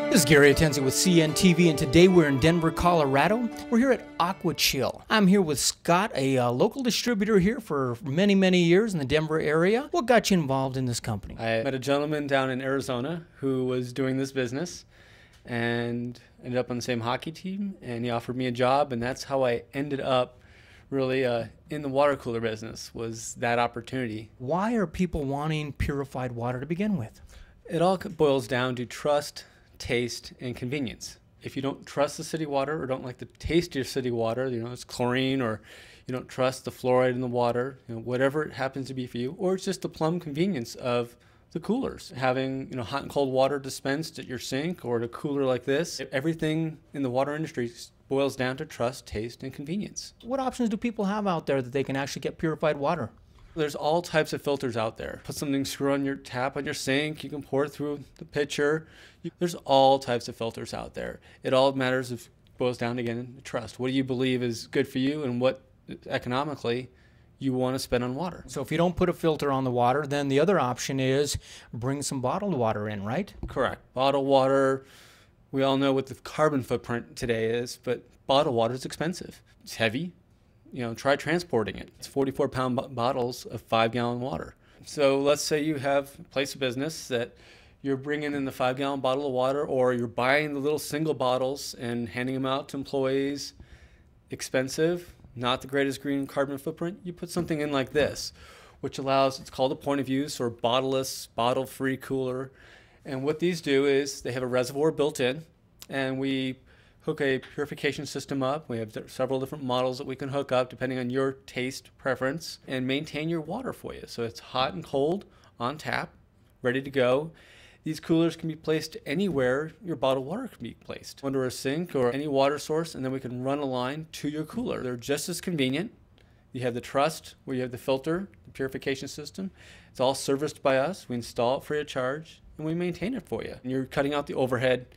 This is Gary Atenzi with CNTV, and today we're in Denver, Colorado. We're here at Aqua Chill. I'm here with Scott, a local distributor here for many, many years in the Denver area. What got you involved in this company? I met a gentleman down in Arizona who was doing this business and ended up on the same hockey team, and he offered me a job, and that's how I ended up really in the water cooler business, was that opportunity. Why are people wanting purified water to begin with? It all boils down to trust, taste, and convenience. If you don't trust the city water or don't like the taste of your city water, it's chlorine, or you don't trust the fluoride in the water, whatever it happens to be for you, or it's just the plumb convenience of the coolers, having hot and cold water dispensed at your sink or at a cooler like this. Everything in the water industry boils down to trust, taste, and convenience. What options do people have out there that they can actually get purified water? There's all types of filters out there. Put something, screw on your tap on your sink, you can pour it through the pitcher. There's all types of filters out there. It all matters, boils down again to trust. What do you believe is good for you, and what economically you want to spend on water? So if you don't put a filter on the water, then the other option is bring some bottled water in, right? Correct. Bottled water, we all know what the carbon footprint today is, but bottled water is expensive. It's heavy. Try transporting it. It's 44-pound bottles of 5-gallon water. So let's say you have a place of business that you're bringing in the 5-gallon bottle of water, or you're buying the little single bottles and handing them out to employees. Expensive, not the greatest green carbon footprint. You put something in like this, which allows, it's called a point of use or bottleless, bottle-free cooler. And what these do is they have a reservoir built in, and we hook a purification system up. We have several different models that we can hook up depending on your taste preference, and maintain your water for you. So it's hot and cold on tap, ready to go. These coolers can be placed anywhere your bottled water can be placed, under a sink or any water source, and then we can run a line to your cooler. They're just as convenient. You have the trust where you have the filter, the purification system. It's all serviced by us. We install it free of charge, and we maintain it for you. And you're cutting out the overhead.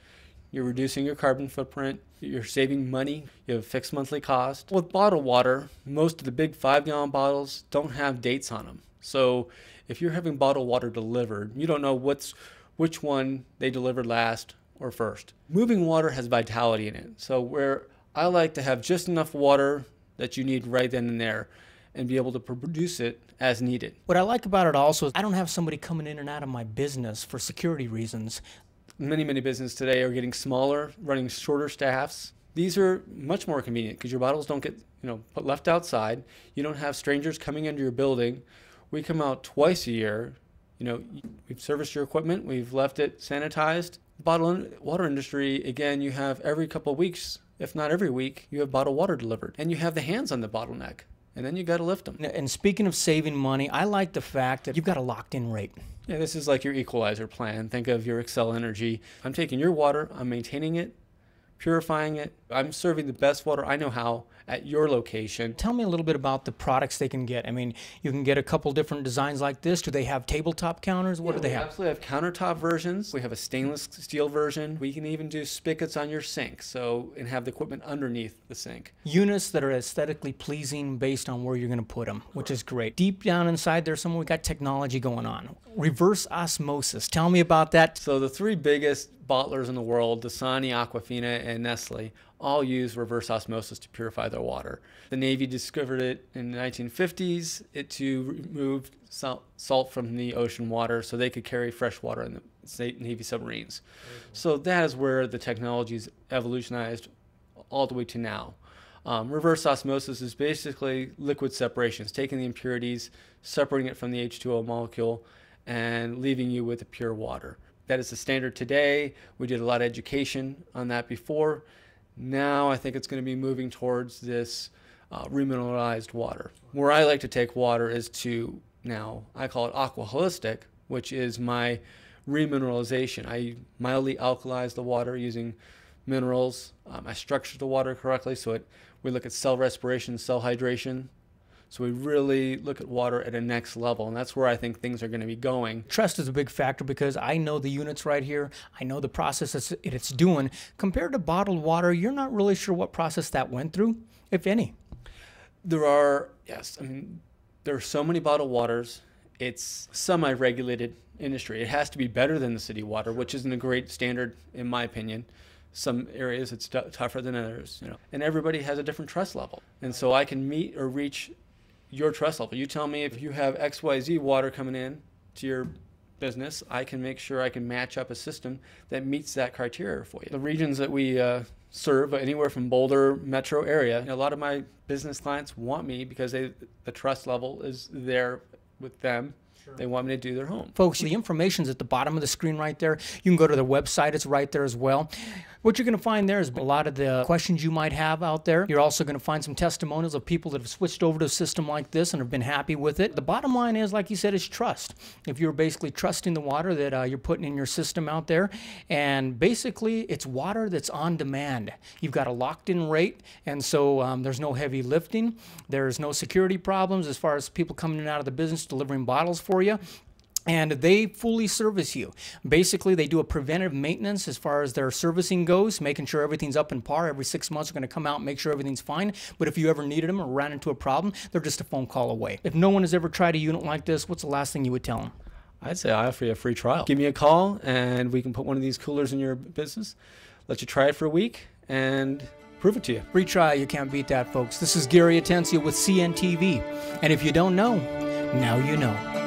You're reducing your carbon footprint, you're saving money, you have a fixed monthly cost. With bottled water, most of the big 5-gallon bottles don't have dates on them. So if you're having bottled water delivered, you don't know which one they delivered last or first. Moving water has vitality in it. So where I like to have just enough water that you need right then and there, and be able to produce it as needed. What I like about it also is I don't have somebody coming in and out of my business for security reasons. Many businesses today are getting smaller, running shorter staffs. These are much more convenient because your bottles don't get left outside. You don't have strangers coming into your building. We come out twice a year. We've serviced your equipment. We've left it sanitized. Bottled water industry, again, you have every couple of weeks, if not every week, you have bottled water delivered. And you have the hands on the bottleneck. And then you got to lift them. And speaking of saving money, I like the fact that you've got a locked-in rate. Yeah, this is like your equalizer plan. Think of your Xcel Energy. I'm taking your water, I'm maintaining it, purifying it. I'm serving the best water I know how at your location. Tell me a little bit about the products they can get. I mean, you can get a couple different designs like this. Do they have tabletop counters? What do they have? We absolutely have countertop versions. We have a stainless steel version. We can even do spigots on your sink, and have the equipment underneath the sink. Units that are aesthetically pleasing based on where you're going to put them, which is great. Deep down inside there somewhere, we got technology going on. Reverse osmosis. Tell me about that. So the three biggest bottlers in the world, Dasani, Aquafina, and Nestle, all use reverse osmosis to purify their water. The Navy discovered it in the 1950s to remove salt from the ocean water so they could carry fresh water in the Navy submarines. So that is where the technology's evolutionized all the way to now. Reverse osmosis is basically liquid separation. It's taking the impurities, separating it from the H2O molecule, and leaving you with the pure water. That is the standard today. We did a lot of education on that before. Now I think it's going to be moving towards this remineralized water. Where I like to take water is I call it aqua holistic, which is my remineralization. I mildly alkalize the water using minerals. I structure the water correctly, so we look at cell respiration, cell hydration. So we really look at water at a next level, and that's where I think things are going to be going. Trust is a big factor because I know the units right here. I know the process it's doing. Compared to bottled water, you're not really sure what process that went through, if any. There are, yes, there are so many bottled waters, it's semi-regulated industry. It has to be better than the city water, which isn't a great standard in my opinion. Some areas it's tougher than others, you know. And everybody has a different trust level. And so I can meet or reach your trust level. You tell me if you have XYZ water coming in to your business, I can make sure I can match up a system that meets that criteria for you. The regions that we serve, anywhere from Boulder metro area, a lot of my business clients want me because the trust level is there with them. Sure. They want me to do their home. Folks, the information's at the bottom of the screen right there. You can go to their website. It's right there as well. What you're going to find there is a lot of the questions you might have out there. You're also going to find some testimonials of people that have switched over to a system like this and have been happy with it. The bottom line is, like you said, is trust. If you're basically trusting the water that you're putting in your system out there, and basically it's water that's on demand. You've got a locked-in rate, and so there's no heavy lifting. There's no security problems as far as people coming in and out of the business delivering bottles for you. And they fully service you. Basically, they do a preventive maintenance as far as their servicing goes, making sure everything's up in par. Every 6 months, they're going to come out and make sure everything's fine. But if you ever needed them or ran into a problem, they're just a phone call away. If no one has ever tried a unit like this, what's the last thing you would tell them? I'd say I offer you a free trial. Give me a call, and we can put one of these coolers in your business, let you try it for a week, and prove it to you. Free trial, you can't beat that, folks. This is Gary Atencia with CNTV. And if you don't know, now you know.